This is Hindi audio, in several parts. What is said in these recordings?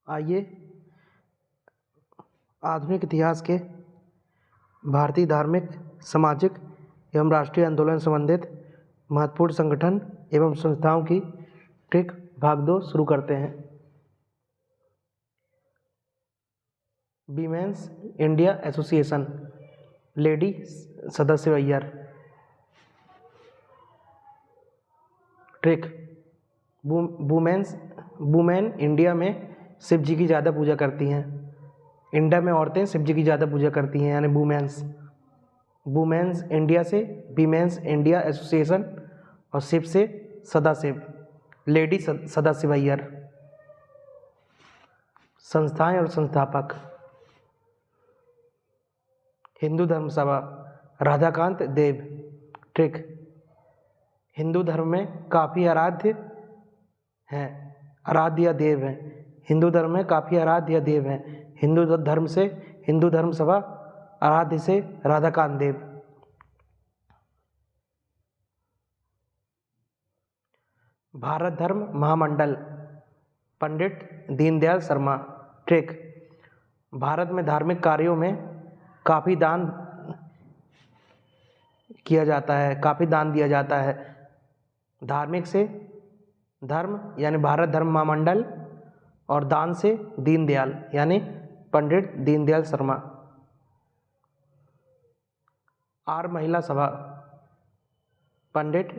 आइए आधुनिक इतिहास के भारतीय धार्मिक, सामाजिक एवं राष्ट्रीय आंदोलन संबंधित महत्वपूर्ण संगठन एवं संस्थाओं की ट्रिक भाग 2 शुरू करते हैं। वीमेंस इंडिया एसोसिएशन, लेडी सदस्य अय्यर। ट्रिक, वुमेन इंडिया में शिव जी की ज़्यादा पूजा करती हैं। इंडिया में औरतें शिव जी की ज़्यादा पूजा करती हैं, यानी वुमेन्स इंडिया से वीमेंस इंडिया एसोसिएशन और शिव से सदाशिव, लेडी सदाशिव अय्यर। संस्थाएं और संस्थापक, हिंदू धर्म सभा, राधाकांत देव। ट्रिक, हिंदू धर्म में काफ़ी आराध्य देव हैं। हिंदू धर्म में काफ़ी आराध्य देव हैं। हिंदू धर्म सभा आराध्य से राधाकांत देव। भारत धर्म महामंडल, पंडित दीनदयाल शर्मा। ट्रिक, भारत में धार्मिक कार्यों में काफ़ी दान किया जाता है, काफ़ी दान दिया जाता है। धार्मिक से धर्म यानी भारत धर्म महामंडल और दान से दीनदयाल यानी पंडित दीनदयाल शर्मा। आर महिला सभा, पंडित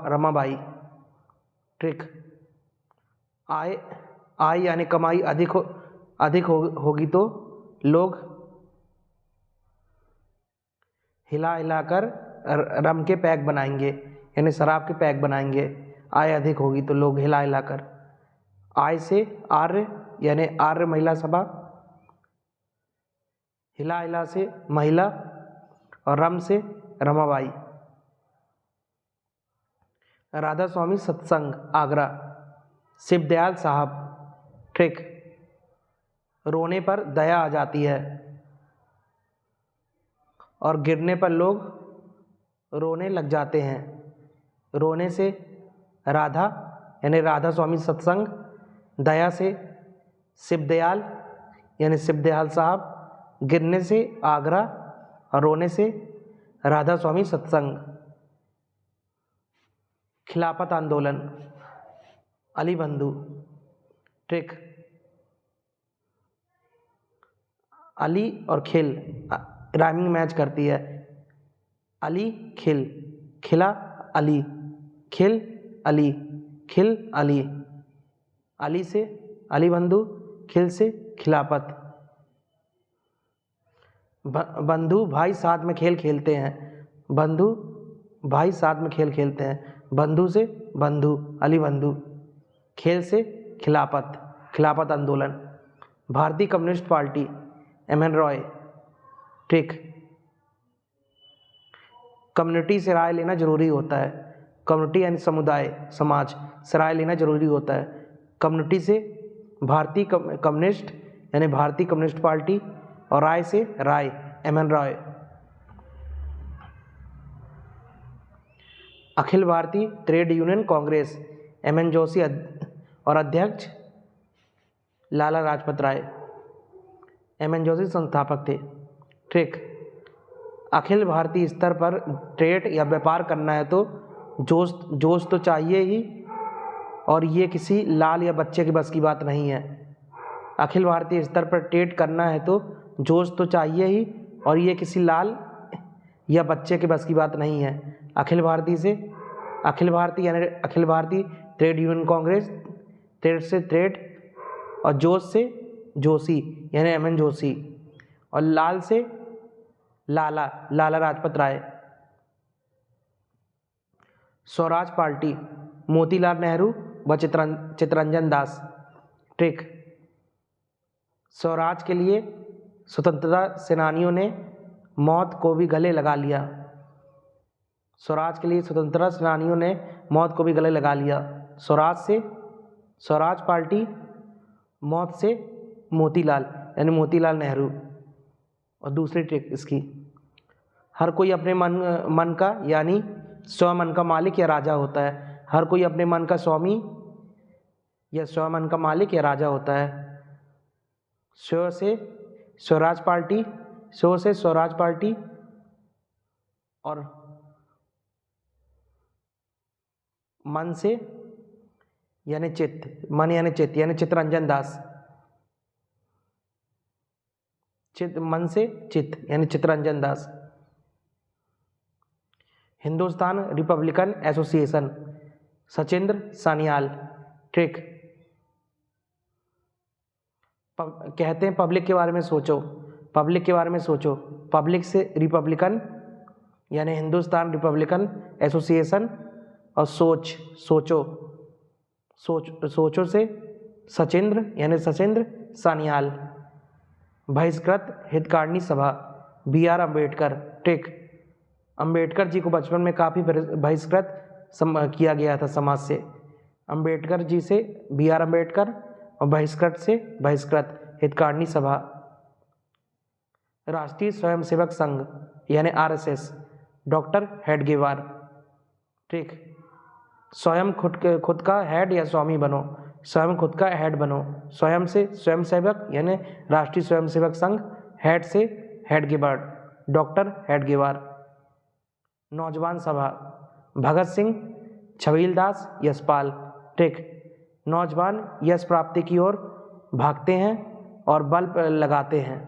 रमाबाई। ट्रिक, आय यानी कमाई अधिक होगी तो लोग हिलाकर रम के पैक बनाएंगे, यानी शराब के पैक बनाएंगे। आय अधिक होगी तो लोग हिलाकर। आय से आर्य यानी आर्य महिला सभा, हिला से महिला और रम से रमाबाई। राधा स्वामी सत्संग, आगरा, शिवदयाल साहब। ट्रिक, रोने पर दया आ जाती है और गिरने पर लोग रोने लग जाते हैं। रोने से राधा यानी राधा स्वामी सत्संग, दया से शिवदयाल यानी शिवदयाल साहब, गिरने से आगरा और रोने से राधा स्वामी सत्संग। खिलाफत आंदोलन, अली बंधु। ट्रिक, अली और खिल राइमिंग मैच करती है। अली खिल, खिला अली, खिल अली, खिल अली। अली से अली बंधु, खिल से खिलाफत। बंधु भाई साथ में खेल खेलते हैं। बंधु भाई साथ में खेल खेलते हैं। बंधु से बंधु, अली बंधु। खेल से खिलाफत, खिलाफत आंदोलन। भारतीय communist party, M.N.. Roy. Trick, community से राय लेना जरूरी होता है। कम्युनिटी यानी समुदाय, समाज से राय लेना जरूरी होता है। कम्युनिटी से भारतीय कम्युनिस्ट यानी भारतीय कम्युनिस्ट पार्टी और राय से राय, M.N.. Roy. Akhil Bharatiya trade union Congress, M.N.. Joshi और अध्यक्ष लाला लाजपत राय। एम.एन. जोशी संस्थापक थे। ट्रिक, अखिल भारतीय स्तर पर ट्रेड या व्यापार करना है तो जोश तो चाहिए ही, और ये किसी लाल या बच्चे के बस की बात नहीं है। अखिल भारतीय स्तर पर ट्रेड करना है तो जोश तो चाहिए ही, और ये किसी लाल या बच्चे के बस की बात नहीं है। अखिल भारतीय यानी Akhil Bharatiya trade union Congress, trade से ट्रेड और जोश से जोशी यानी एम.एन. जोशी, और लाल से लाला लाजपत राय। स्वराज पार्टी, मोतीलाल नेहरू व चित्तरंजन दास। ट्रिक, स्वराज के लिए स्वतंत्रता सेनानियों ने मौत को भी गले लगा लिया। स्वराज के लिए स्वतंत्रता सेनानियों ने मौत को भी गले लगा लिया। स्वराज पार्टी, मौत से मोतीलाल यानी मोतीलाल नेहरू। और दूसरी ट्रिक इसकी, हर कोई अपने मन का यानी स्वमन का मालिक या राजा होता है। हर कोई अपने मन का स्वामी या स्वमन का मालिक या राजा होता है। स्व से स्वराज पार्टी, स्व से स्वराज पार्टी, और मन से यानी चित्त, मन यानी चित्त यानी चित्तरंजन दास, चित्त मन से चित्त यानी Chittaranjan Das. Hindustan republican association, Sachindra Sanyal. Trick, कहते हैं पब्लिक के बारे में सोचो, पब्लिक के बारे में सोचो, पब्लिक से रिपब्लिकन यानी हिंदुस्तान रिपब्लिकन एसोसिएशन, और सोचो, सोचो से सचिंद्र यानी सचिंद्र सान्याल। बहिष्कृत हितकारिणी सभा, BR अम्बेडकर। ट्रिक, अम्बेडकर जी को बचपन में काफ़ी बहिष्कृत किया गया था समाज से। अम्बेडकर जी से BR अम्बेडकर, और बहिष्कृत से बहिष्कृत हितकारिणी सभा। राष्ट्रीय स्वयंसेवक संघ यानी RSS, डॉक्टर हेडगेवार। ठीक, स्वयं खुद का हेड या स्वामी बनो, स्वयं खुद का हेड बनो। स्वयं से स्वयंसेवक यानी राष्ट्रीय स्वयंसेवक संघ, हेड से हेडगेवार, डॉक्टर हेडगेवार। नौजवान सभा, भगत सिंह, छबीलदास, यशपाल। ठीक, नौजवान यश प्राप्ति की ओर भागते हैं और बल लगाते हैं।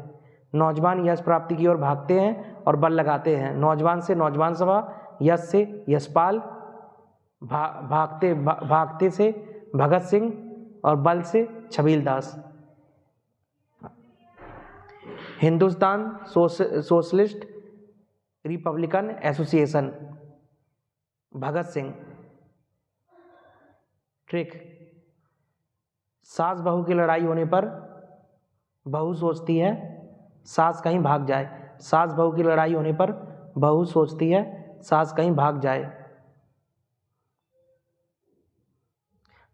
नौजवान यश प्राप्ति की ओर भागते हैं और बल लगाते हैं। नौजवान से नौजवान सभा, यश से यशपाल, भागते से भगत सिंह, और बल से Chhabildas. Hindustan socialist republican association, Bhagat Singh. Trick, सास बहू की लड़ाई होने पर बहू सोचती है सास कहीं भाग जाए। सास बहू की लड़ाई होने पर बहू सोचती है सास कहीं भाग जाए।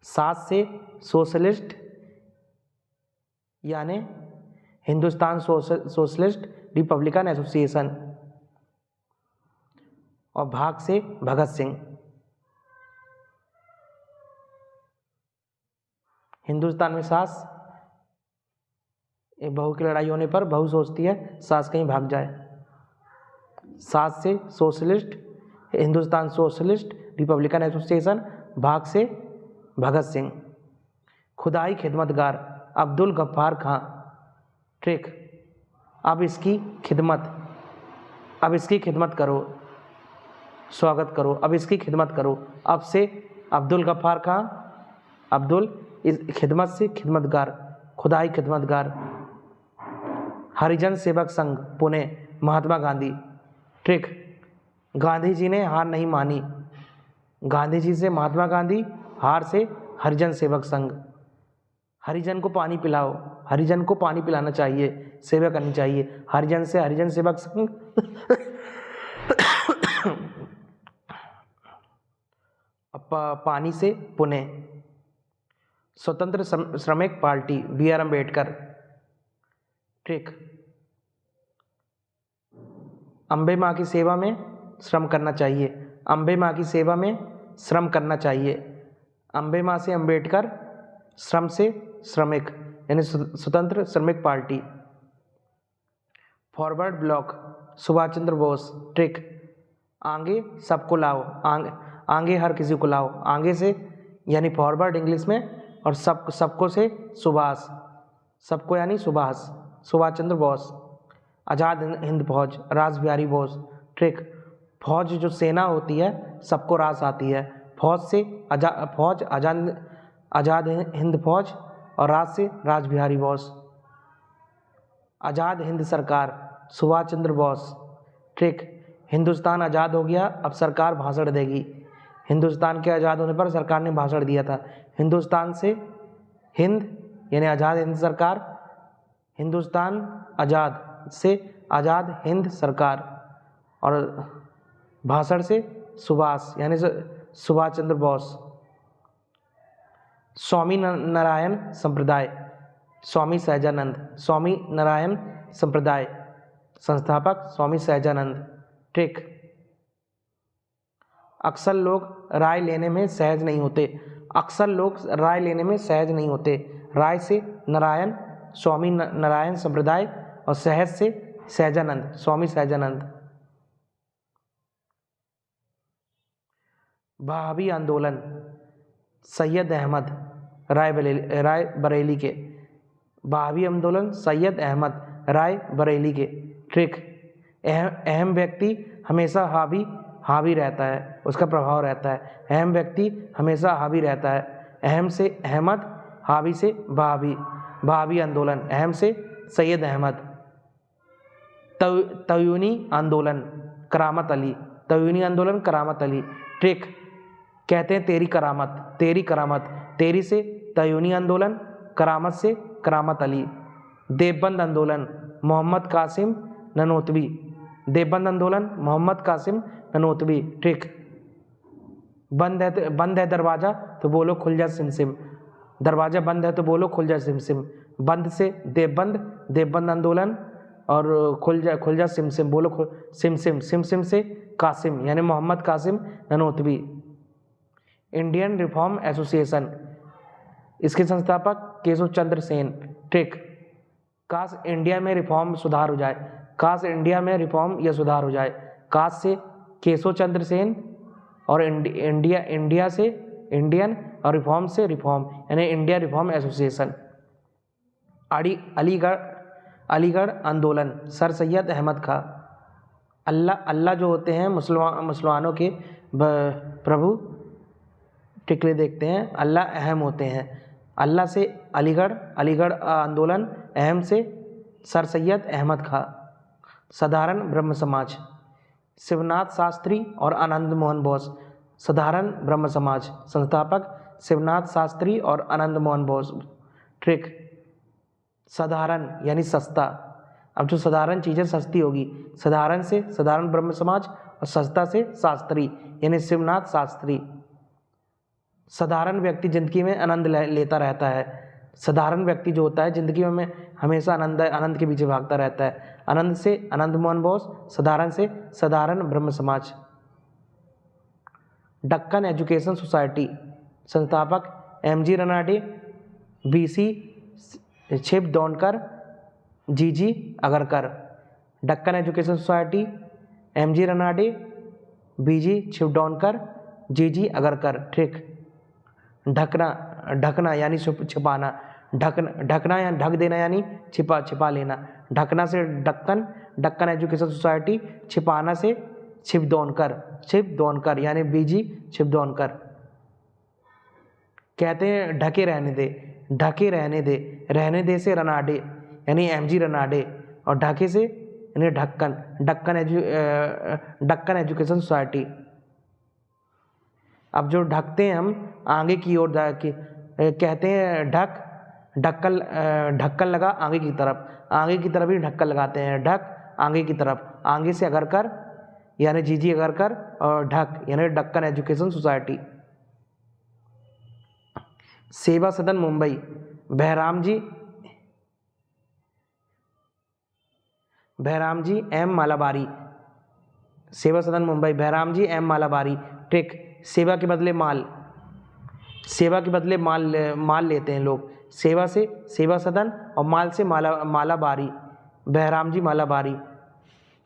सास से सोशलिस्ट यानी हिंदुस्तान सोशलिस्ट रिपब्लिकन एसोसिएशन, और भाग से भगत सिंह। हिंदुस्तान में सास बहू की लड़ाई होने पर बहू सोचती है सास कहीं भाग जाए। सास से socialist, Hindustan socialist republican association, भाग से भगत सिंह। खुदाई खिदमतगार, अब्दुल गफ्फार खां। ट्रिक, अब इसकी खिदमत करो, स्वागत करो, अब इसकी खिदमत करो। अब से अब्दुल गफ्फार खां, अब्दुल, इस खिदमत से खिदमतगार, खुदाई खिदमतगार। हरिजन सेवक संघ, पुणे, महात्मा गांधी। ट्रिक, गांधी जी ने हार नहीं मानी। गांधी जी से महात्मा गांधी, हार से हरिजन सेवक संघ। हरिजन को पानी पिलाओ, हरिजन को पानी पिलाना चाहिए, सेवा करनी चाहिए। हरिजन से हरिजन सेवक संघ। पानी से पुणे। स्वतंत्र श्रमिक party, BR Ambedkar. Trick, Ambe माँ की सेवा में श्रम करना चाहिए, अम्बे माँ की सेवा में श्रम करना चाहिए। अम्बे माँ से अम्बेडकर, श्रम से श्रमिक यानी स्वतंत्र श्रमिक party. Forward block, Subhash Chandra Bose. Trick, आगे सबको लाओ, आगे हर किसी को लाओ। आगे से यानी फॉरवर्ड इंग्लिश में, और सबको से सुभाष, सबको यानी सुभाष, सुभाष चंद्र बोस। आज़ाद हिंद फौज, रास बिहारी बोस। ट्रिक, फौज जो सेना होती है सबको रास आती है। फौज से आज़ाद हिंद फौज, और रास से रास बिहारी बोस। आज़ाद हिंद सरकार, सुभाष चंद्र बोस। ट्रिक, हिंदुस्तान आज़ाद हो गया, अब सरकार भाषण देगी। हिंदुस्तान के आज़ाद होने पर सरकार ने भाषण दिया था। हिंदुस्तान से हिंद यानी आज़ाद हिंद सरकार, हिंदुस्तान आज़ाद से आज़ाद हिंद सरकार, और भाषण से सुभाष यानी सुभाष चंद्र बोस। स्वामी नारायण संप्रदाय, स्वामी सहजानंद, स्वामी नारायण संप्रदाय संस्थापक स्वामी सहजानंद। ट्रिक, अक्सर लोग राय लेने में सहज नहीं होते, अक्सर लोग राय लेने में सहज नहीं होते। राय से नारायण, स्वामी नारायण संप्रदाय, और सहज से सहजानंद, स्वामी सहजानंद। वहाबी आंदोलन, सैयद अहमद राय बरेली के। वहाबी आंदोलन सैयद अहमद राय बरेली के। ट्रिक, अहम व्यक्ति हमेशा हावी रहता है, उसका प्रभाव रहता है। अहम व्यक्ति हमेशा हावी रहता है। अहम से अहमद, हावी से वहाबी। वहाबी आंदोलन, अहम से सैयद अहमद। तयूनी आंदोलन, करामत अली। तयूनी आंदोलन, करामत अली। ट्रिक, कहते हैं तेरी करामत, तेरी करामत। तेरी से तयूनी आंदोलन, करामत से करामत अली। देवबंद आंदोलन, मोहम्मद कासिम ननोतवी। देवबंद आंदोलन, मोहम्मद कासिम ननोतवी। ट्रिक, बंद है दरवाजा तो बोलो खुल जा सिमसिम। दरवाजा बंद है तो बोलो खुल जा सिमसिम। बंद से देवबंद, देवबंद आंदोलन, और खुल जा सिमसिम, बोलो सिमसिम। सिमसिम से कासिम, यानी Mohammad Qasim Nanotvi. Indian reform association, इसके संस्थापक केशव चंद्र सेन। ट्रिक, काश इंडिया में रिफॉर्म सुधार हो जाए। काश इंडिया में रिफॉर्म या सुधार हो जाए। काश से केशव चंद्र सेन, और इंडिया से इंडियन, और रिफॉर्म से रिफॉर्म, यानी इंडिया रिफॉर्म एसोसिएशन। अलीगढ़ आंदोलन, सर सैयद अहमद खां। अल्लाह जो होते हैं मुसलमानों के प्रभु, टिकले देखते हैं, अल्लाह अहम होते हैं। अल्लाह से अलीगढ़ आंदोलन, अहम से सर सैयद अहमद खां। साधारण ब्रह्म समाज, शिवनाथ शास्त्री और आनंद मोहन बोस। साधारण ब्रह्म समाज, संस्थापक शिवनाथ शास्त्री और आनंद मोहन बोस। ट्रिक, साधारण यानी सस्ता। अब जो साधारण चीज़ें सस्ती होगी, साधारण से साधारण ब्रह्म समाज, और सस्ता से शास्त्री, यानी शिवनाथ शास्त्री। साधारण व्यक्ति जिंदगी में आनंद लेता रहता है। साधारण व्यक्ति जो होता है जिंदगी में हमेशा आनंद के पीछे भागता रहता है। आनंद से आनंद मोहन बोस, साधारण से साधारण ब्रह्म समाज। दक्कन एजुकेशन सोसाइटी, संस्थापक एमजी रनाडे, बीसी छिबदौनकर, GG Agarkar. Deccan education society, MG Ranade, BG छिबदौनकर, जीजी अगरकर। ठीक, ढकना यानी छिपाना। ढकना या ढक देना यानी छिपा लेना। ढकना से दक्कन एजुकेशन सोसाइटी। छिपाना से छिबदौनकर यानी बीजी छिबदौनकर। कहते हैं ढके रहने दे से रनाडे, यानी एमजी रनाडे, और ढके से यानी दक्कन एजुकेशन सोसाइटी। अब जो ढकते हैं हम आगे की ओर, कहते हैं ढक्कन लगा आगे की तरफ ही ढक्कन लगाते हैं। ढक आगे की तरफ, आगे से अगरकर यानी जीजी अगरकर, और ढक यानी Deccan education society. Seva Sadan Mumbai, Behram ji M Malabari. Seva Sadan Mumbai, Behram ji M Malabari. ट्रिक, सेवा के बदले माल लेते हैं लोग। सेवा से सेवा सदन, और माल से मालाबारी। बहराम जी मालाबारी।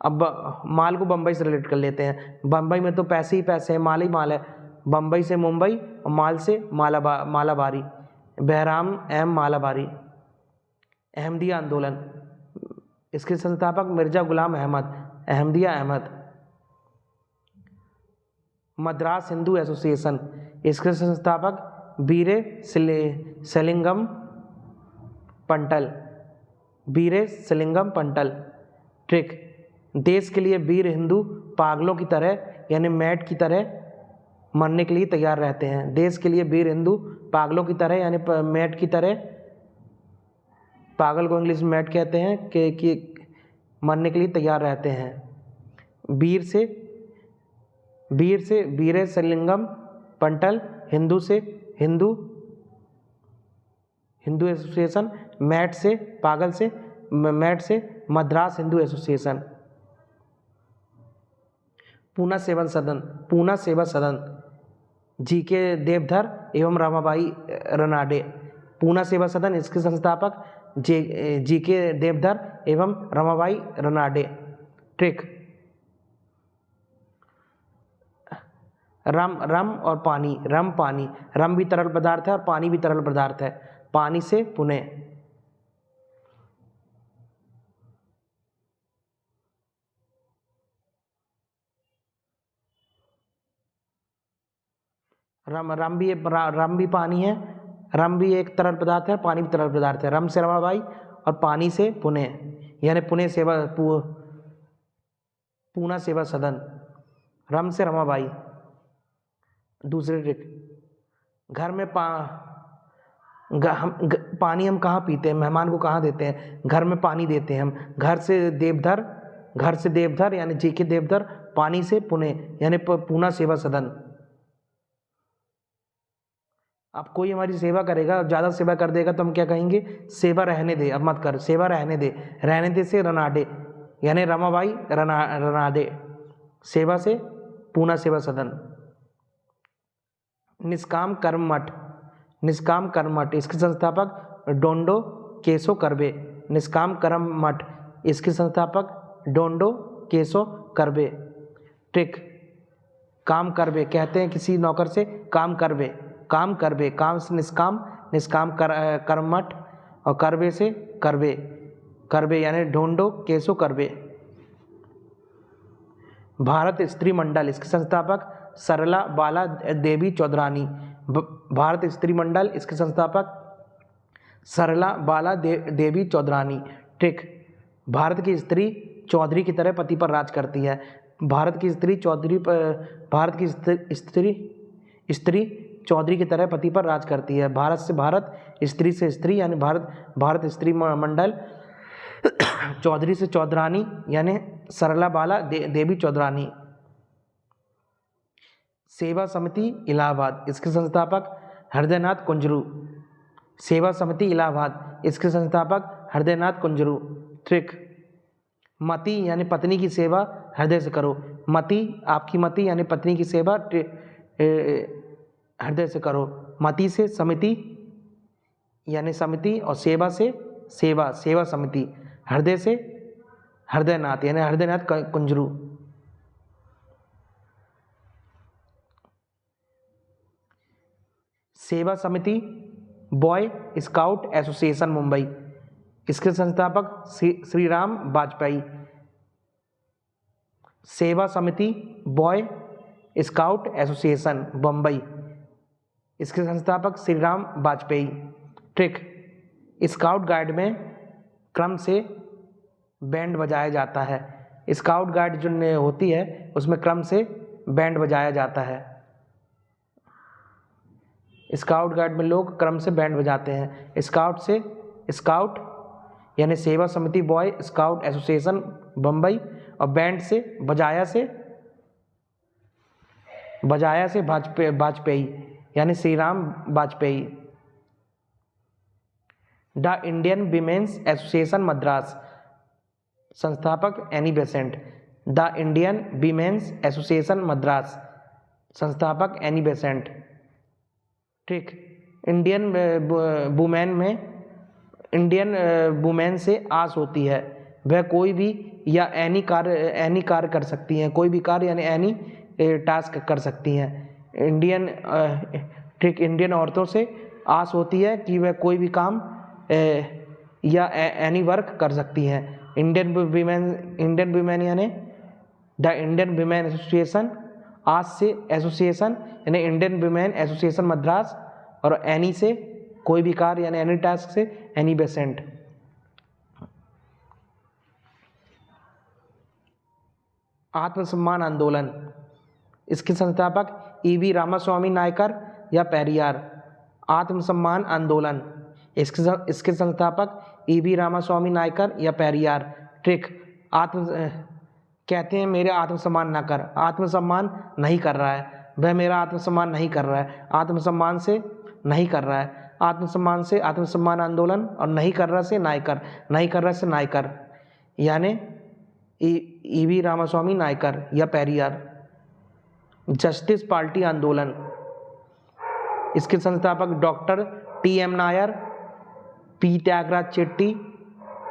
अब माल को बम्बई से रिलेट कर लेते हैं। बम्बई में तो पैसे ही पैसे हैं, माल ही माल है। बम्बई से मुंबई, और माल से मालाबारी। बहराम एम मालाबारी। अहमदिया आंदोलन, इसके संस्थापक मिर्जा गुलाम अहमद, अहमदिया अहमद। मद्रास हिंदू एसोसिएशन, इसके संस्थापक वीरे सेलिंगम पंटल। ट्रिक, देश के लिए वीर हिंदू पागलों की तरह यानी मैट की तरह मरने के लिए तैयार रहते हैं। देश के लिए वीर हिंदू पागलों की तरह यानी मैट की तरह, पागल को इंग्लिश में मैट कहते हैं, कि मरने के लिए तैयार रहते हैं। वीर से वीरे सेलिंगम पंटल। हिंदू से हिंदू एसोसिएशन। मैट से पागल से मैट से मद्रास हिंदू एसोसिएशन। पूना सेवा सदन जीके देवधर एवं रमाबाई रनाडे। पूना सेवा सदन, इसके संस्थापक जी के देवधर एवं रमाबाई रनाडे। ट्रिक, रम और पानी, पानी, रम भी तरल पदार्थ है और पानी भी तरल पदार्थ है। पानी से पुणे। रम भी पानी है, रम भी एक तरल पदार्थ है, पानी भी तरल पदार्थ है। रम से रमाबाई और पानी से पुणे, यानी पुणे सेवा पूना सेवा सदन। रम से रमाबाई। दूसरी ट्रिक, घर में पानी हम कहाँ पीते हैं, मेहमान को कहाँ देते हैं, घर में पानी देते हैं हम। घर से देवधर यानी जी के देवधर, पानी से पुणे यानी पूना सेवा सदन। अब कोई हमारी सेवा करेगा, ज़्यादा सेवा कर देगा तो हम क्या कहेंगे, सेवा रहने दे, अब मत कर, सेवा रहने दे। रहने दे से रनाडे यानी रमाबाई रनाडे, सेवा से पूना सेवा सदन। निष्काम कर्म मठ, इसके संस्थापक डोंडो केशो कर्वे। निष्काम कर्म मठ, इसके संस्थापक डोंडो केशो कर्वे। ट्रिक, काम करवे, कहते हैं किसी नौकर से काम करवे, काम से निष्काम कर्म मठ, और करवे से करवे यानी ढूंढो केसो करवे। भारत स्त्री मंडल, इसके संस्थापक सरला बाला देवी चौधरानी। भारत स्त्री मंडल, इसके संस्थापक सरला बाला देवी चौधरानी। ट्रिक, भारत की स्त्री चौधरी की तरह पति पर राज करती है। भारत की स्त्री चौधरी की तरह पति पर राज करती है। भारत से भारत, स्त्री से स्त्री यानी भारत स्त्री मंडल, चौधरी से चौधरानी यानी सरला बाला देवी चौधरानी। सेवा समिति इलाहाबाद, इसके संस्थापक हृदयनाथ कुंजरू। सेवा समिति इलाहाबाद, इसके संस्थापक हृदयनाथ कुंजरू। ट्रिक, मति यानी पत्नी की सेवा हृदय से करो। मति, आपकी मति यानी पत्नी की सेवा हृदय से करो। मति से समिति यानी समिति, और सेवा से सेवा समिति। हृदय से हृदयनाथ यानी हृदयनाथ कुंजरू। सेवा समिति बॉय स्काउट एसोसिएशन मुंबई, इसके संस्थापक श्री राम वाजपेयी। सेवा समिति बॉय स्काउट एसोसिएशन बम्बई, इसके संस्थापक Shri Ram Vajpayee. Trick, scout guide में क्रम से बैंड बजाया जाता है। स्काउट गाइड जो होती है उसमें क्रम से बैंड बजाया जाता है। स्काउट गाइड में लोग क्रम से बैंड बजाते हैं। स्काउट यानी सेवा समिति बॉय स्काउट एसोसिएशन बम्बई, और बैंड से बजाया से वाजपेयी यानी Shri Ram Vajpayee. The Indian women's association Madras, संस्थापक Annie Besant. The Indian women's association Madras, संस्थापक एनी बेसेंट। ठीक, इंडियन वुमेन से आस होती है, वह कोई भी या एनी कार्य कर सकती हैं, कोई भी कार्य यानी एनी टास्क कर सकती हैं। इंडियन औरतों से आस होती है कि वह कोई भी काम या एनी वर्क कर सकती हैं। इंडियन वीमेन यानी द इंडियन वीमेन एसोसिएशन, आज से एसोसिएशन यानी इंडियन वीमेन एसोसिएशन मद्रास, और एनी से कोई भी कार्य यानी एनी टास्क से एनी बेसेंट। आत्मसम्मान आंदोलन, इसके संस्थापक ईवी रामास्वामी नायकर या पेरियार। आत्मसम्मान आंदोलन, इसके संस्थापक ईवी रामास्वामी नायकर या पेरियार। ट्रिक, कहते हैं मेरे आत्मसम्मान ना कर, आत्मसम्मान नहीं कर रहा है, वह मेरा आत्मसम्मान नहीं कर रहा है, आत्मसम्मान से नहीं कर रहा है। आत्मसम्मान से आत्मसम्मान आंदोलन, और नहीं कर रहा से नायकर, नहीं कर रहा से नायकर यानी ईवी रामास्वामी नायकर या पेरियार। जस्टिस पार्टी आंदोलन, इसके संस्थापक doctor T M Nair, P Tyagaraja Chetty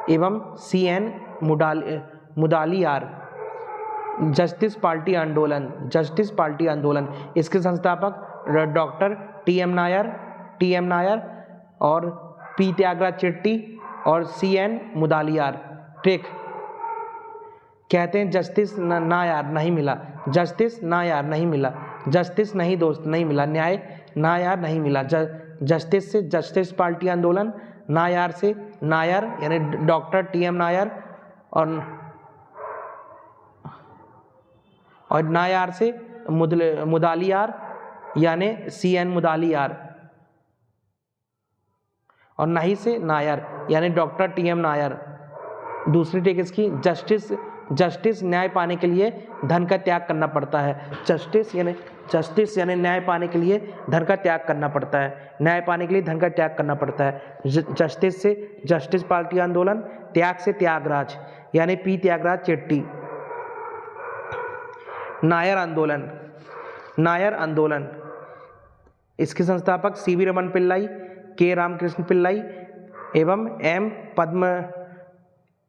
एवं CN मुदालियार। जस्टिस पार्टी आंदोलन, जस्टिस पार्टी आंदोलन, इसके संस्थापक डॉक्टर TM नायर और पी त्यागराज चेट्टी और CN मुदालियार। ठीक, कहते हैं जस्टिस ना यार नहीं मिला, जस्टिस ना यार नहीं मिला, जस्टिस नहीं दोस्त नहीं मिला, न्याय ना यार नहीं मिला। जस्टिस से जस्टिस पार्टी आंदोलन, ना यार से नायर यानी डॉक्टर TM नायर और ना यार से मुदालियार यानी CN मुदालियार और नहीं से नायर यानी डॉक्टर TM नायर। दूसरी टेक इसकी जस्टिस न्याय पाने के लिए धन का त्याग करना पड़ता है। जस्टिस यानी न्याय पाने के लिए धन का त्याग करना पड़ता है, न्याय पाने के लिए धन का त्याग करना पड़ता है। जस्टिस से जस्टिस पार्टी आंदोलन, त्याग से त्यागराज यानी पी त्यागराज चेट्टी। नायर आंदोलन, इसके संस्थापक CV रमन पिल्लाई, K रामकृष्ण पिल्लाई एवं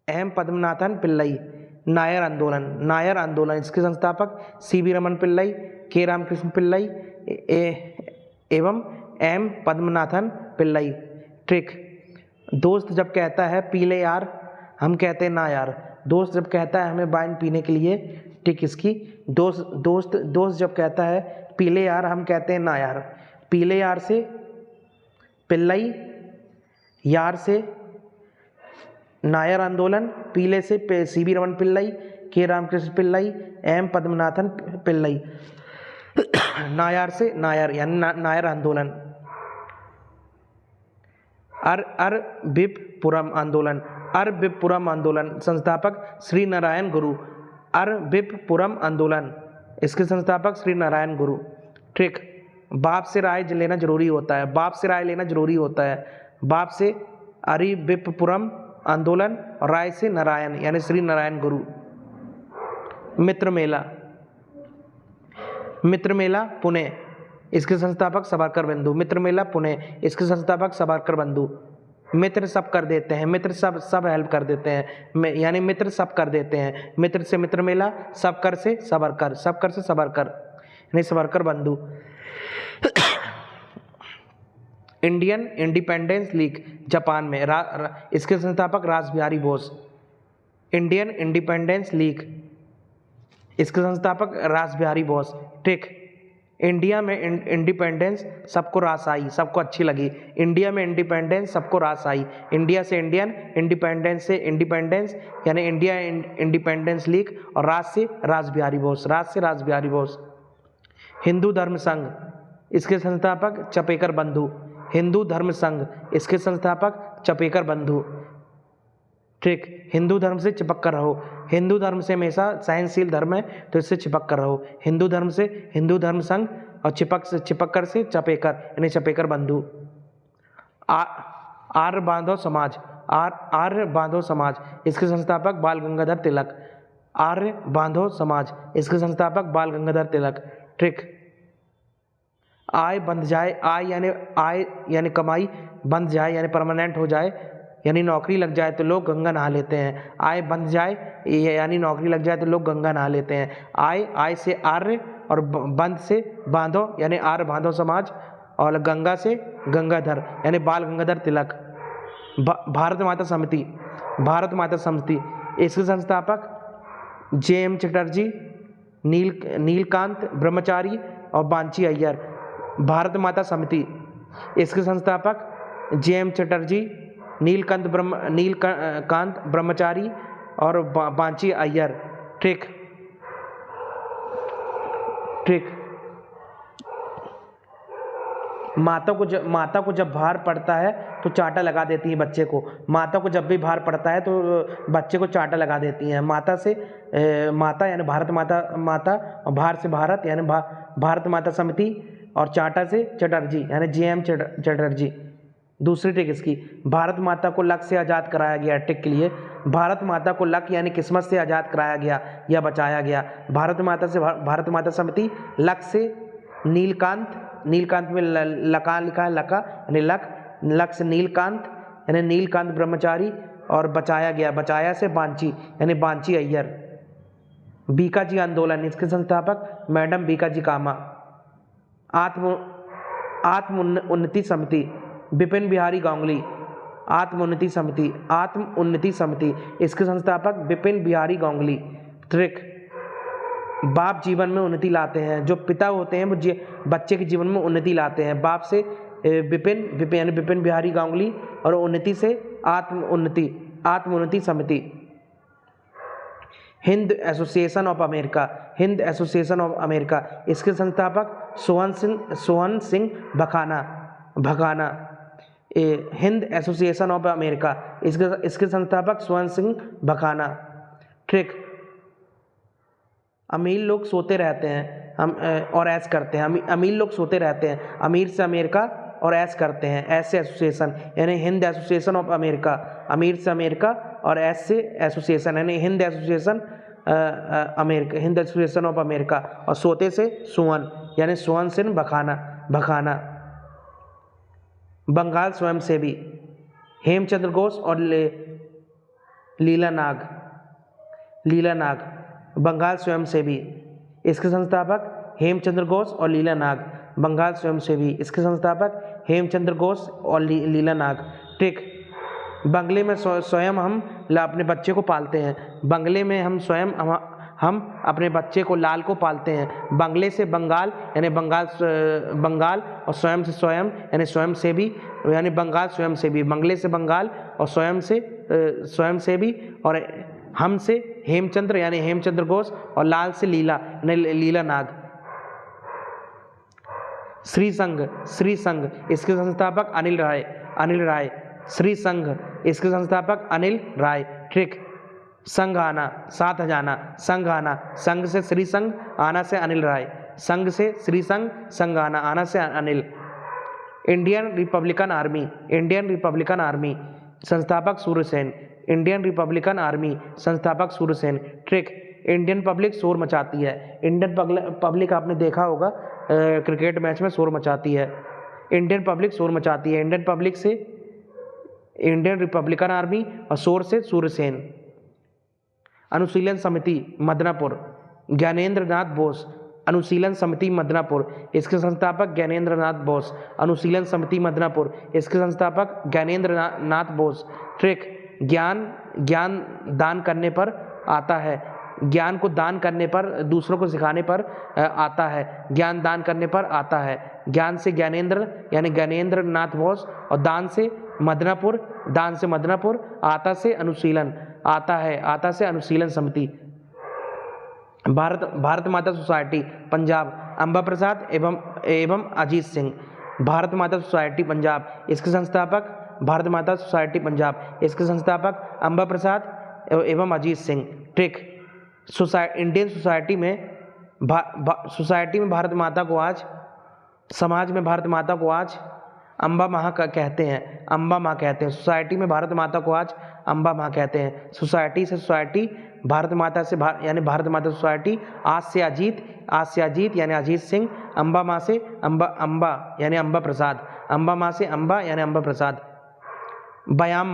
M पद्मनाथन पिल्लाई। नायर आंदोलन, इसके संस्थापक CV रमन पिल्लाई, K रामकृष्ण पिल्लाई एवं M पद्मनाथन पिल्लाई। ट्रिक, दोस्त जब कहता है पी ले यार, हम कहते हैं ना यार। दोस्त जब कहता है हमें वाइन पीने के लिए, ठीक इसकी, दोस्त जब कहता है पी ले यार, हम कहते हैं ना यार। पीले यार से पिल्लाई, यार से नायर आंदोलन, पीले से CV Raman Pillai, K Ramakrishna Pillai, M Padmanathan Pillai. Nair से नायर यानी नायर आंदोलन। अरबिपुरम आंदोलन, संस्थापक श्री नारायण गुरु। अरबिपुरम आंदोलन, इसके संस्थापक श्री नारायण गुरु। ठीक, बाप से राय लेना जरूरी होता है, बाप से राय लेना जरूरी होता है। बाप से अरबिपुरम आंदोलन और राय से नारायण यानी श्री नारायण गुरु। मित्र मेला पुणे, इसके संस्थापक सावरकर बंधु। मित्र मेला पुणे, इसके संस्थापक सावरकर बंधु। मित्र सब कर देते हैं, मित्र सब हेल्प कर देते हैं, यानी मित्र सब कर देते हैं। मित्र से मित्र मेला, सब कर से सावरकर, सब कर से सावरकर यानी सावरकर बंधु। इंडियन इंडिपेंडेंस लीग जापान में, इसके संस्थापक Rashbehari Bose. Indian independence league, इसके संस्थापक रासबिहारी बोस। ठीक, इंडिया में इंडिपेंडेंस सबको रास आई, सबको अच्छी लगी। इंडिया में इंडिपेंडेंस सबको रास आई। इंडिया से इंडियन, इंडिपेंडेंस से इंडिपेंडेंस यानी इंडिया इंडिपेंडेंस लीग और रास से रासबिहारी बोस, रास से रासबिहारी बोस। हिंदू धर्म संघ, इसके संस्थापक चपेकर बंधु। हिंदू धर्म संघ, इसके संस्थापक चपेकर बंधु। ठीक, हिंदू धर्म से चिपक कर रहो। हिंदू धर्म से हमेशा सहनशील धर्म है तो इससे चिपक कर रहो। हिंदू धर्म से हिंदू धर्म संघ और चिपक कर से चपेकर यानी चपेकर बंधु। आर्य बांधव समाज, इसके संस्थापक बाल गंगाधर तिलक। आर्य बांधव समाज, इसके संस्थापक बाल गंगाधर तिलक। ठीक, आय बंध जाए, आय यानी कमाई, बंध जाए यानी परमानेंट हो जाए यानी नौकरी लग जाए तो लोग गंगा नहा लेते हैं। आय बंध जाए यानी नौकरी लग जाए तो लोग गंगा नहा लेते हैं। आय से आर्य और बंध से बांधव यानी आर्य बांधव समाज और गंगा से गंगाधर यानी बाल गंगाधर तिलक। भारत माता समिति, इसके संस्थापक JM चटर्जी, नीलकांत ब्रह्मचारी और बांची अय्यर। भारत माता समिति, इसके संस्थापक JM चटर्जी, नीलकांत ब्रह्मचारी और बांची अय्यर। ठीक, माता को जब भार पड़ता है तो चांटा लगा देती है बच्चे को। माता को जब भी भार पड़ता है तो बच्चे को चांटा लगा देती हैं। माता से माता यानी भारत माता और भार से भारत यानी भारत माता समिति और चांटा से चटर्जी यानी JM चटर्जी। दूसरी टिक इसकी, भारत माता को लक से आज़ाद कराया गया। टिक के लिए, भारत माता को लक यानी किस्मत से आज़ाद कराया गया या बचाया गया। भारत माता समिति, लक से नीलकांत में लका लिखा है, लका यानी लक से नीलकांत यानी नीलकांत ब्रह्मचारी, और बचाया गया, बचाया से बांची यानी बांची अय्यर। बीकाजी आंदोलन, इसके संस्थापक मैडम बीकाजी कामा। आत्म उन्नति समिति, विपिन बिहारी गांगुली। आत्म उन्नति समिति, इसके संस्थापक विपिन बिहारी गांगुली। ट्रिक, बाप जीवन में उन्नति लाते हैं, जो पिता होते हैं वो बच्चे के जीवन में उन्नति लाते हैं। बाप से विपिन यानी विपिन बिहारी गांगुली, और उन्नति से आत्म उन्नति समिति। हिंद एसोसिएशन ऑफ अमेरिका, इसके संस्थापक Sohan Singh Bhakna. Hind association of America, इसके संस्थापक सोहन सिंह भखाना। ट्रिक, अमीर लोग सोते रहते हैं हम और ऐश करते हैं। अमीर लोग सोते रहते हैं, अमीर से अमेरिका और ऐश करते हैं, ऐसे एसोसिएशन यानी हिंद एसोसिएशन ऑफ अमेरिका। अमीर से अमेरिका और ऐश से एसोसिएशन यानी हिंद एसोसिएशन ऑफ अमेरिका। और सोते से सोहन यानी सोहन सिंह भखाना। बंगाल स्वयंसेवी, हेमचंद्र घोष और लीला नाग। बंगाल स्वयंसेवी, इसके संस्थापक हेमचंद्र घोष और लीला नाग। बंगाल स्वयंसेवी, इसके संस्थापक हेमचंद्र घोष और लीला नाग। ट्रिक, बंगले में स्वयं हम अपने बच्चे को पालते हैं। बंगले में हम स्वयं हम अपने बच्चे को लाल को पालते हैं। बंगले से बंगाल यानी बंगाल और स्वयं से स्वयं यानी स्वयंसेवी यानी बंगाल स्वयंसेवी। बंगले से बंगाल और स्वयं से स्वयंसेवी, और हम से हेमचंद्र यानी हेमचंद्र घोष, और लाल से लीला यानी लीला नाग। श्री संघ, इसके संस्थापक अनिल राय। श्री संघ, इसके संस्थापक अनिल राय। ट्रिक, संघ आना, साथ जाना, संघ आना, संघ से श्री संघ, आना से अनिल राय। संघ से श्री संघ, संघ आना से अनिल। इंडियन रिपब्लिकन आर्मी, संस्थापक सूर्यसेन। इंडियन रिपब्लिकन आर्मी, संस्थापक सूर्यसेन। ट्रिक, इंडियन पब्लिक शोर मचाती है। इंडियन पब्लिक आपने देखा होगा क्रिकेट मैच में शोर मचाती है। इंडियन पब्लिक शोर मचाती है। इंडियन पब्लिक से इंडियन रिपब्लिकन आर्मी, और शोर से सूर्यसेन। अनुशीलन समिति मदनापुर, ज्ञानेंद्र नाथ बोस। अनुशीलन समिति मदनापुर, इसके संस्थापक ज्ञानेंद्र नाथ बोस। अनुशीलन समिति मदनापुर, इसके संस्थापक ज्ञानेंद्र नाथ बोस। ट्रिक, ज्ञान दान करने पर आता है। ज्ञान को दान करने पर, दूसरों को सिखाने पर आता है। ज्ञान दान करने पर आता है। ज्ञान से ज्ञानेंद्र यानी ज्ञानेंद्र नाथ बोस, और दान से मदनापुर, आता से अनुशीलन, आता से अनुशीलन समिति। भारत माता सोसाइटी पंजाब, अंबा प्रसाद एवं अजीत सिंह। भारत माता सोसाइटी पंजाब, इसके संस्थापक भारत माता सोसाइटी पंजाब, इसके संस्थापक अंबा प्रसाद एवं Ajit Singh. Trick, Indian society में भारत माता को आज, समाज में भारत माता को आज अम्बा माँ कहते हैं। अम्बा माँ कहते हैं। सोसाइटी में भारत माता को आज अम्बा माँ कहते हैं। सोसाइटी से सोसाइटी, भारत माता से यानी भारत माता सोसाइटी, आज से अजीत यानी अजीत सिंह। अम्बा माँ से अम्बा यानी अम्बा प्रसाद। अम्बा माँ से अम्बा यानी अम्बा प्रसाद। व्यायाम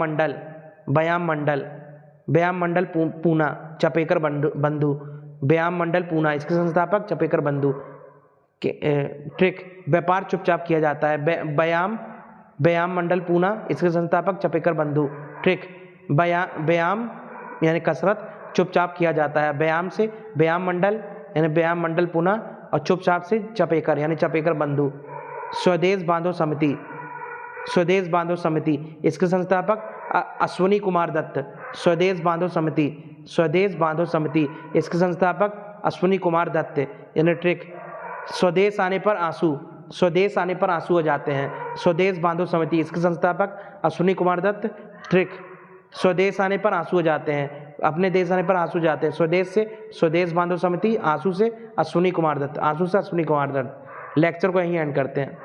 मंडल पूना, चपेकर बंधु। व्यायाम मंडल पूना, इसके संस्थापक चपेकर बंधु। ट्रिक, व्यापार चुपचाप किया जाता है। व्यायाम मंडल पूना, इसके संस्थापक चपेकर बंधु। ट्रिक, व्यायाम यानी कसरत, चुपचाप किया जाता है। व्यायाम से व्यायाम मंडल यानी व्यायाम मंडल पूना, और चुपचाप से चपेकर यानी चपेकर बंधु। स्वदेश बांधो समिति, इसके संस्थापक अश्विनी कुमार दत्त। स्वदेश बांधो समिति, इसके संस्थापक अश्विनी कुमार दत्त। यानी ट्रिक, स्वदेश आने पर आंसू हो जाते हैं। स्वदेश बांधो समिति, इसके संस्थापक अश्विनी कुमार दत्त। ट्रिक, स्वदेश आने पर आंसू हो जाते हैं, अपने देश आने पर आंसू हो जाते हैं। स्वदेश से स्वदेश बांधो समिति, आंसू से अश्विनी कुमार दत्त। लेक्चर को यहीं एंड करते हैं।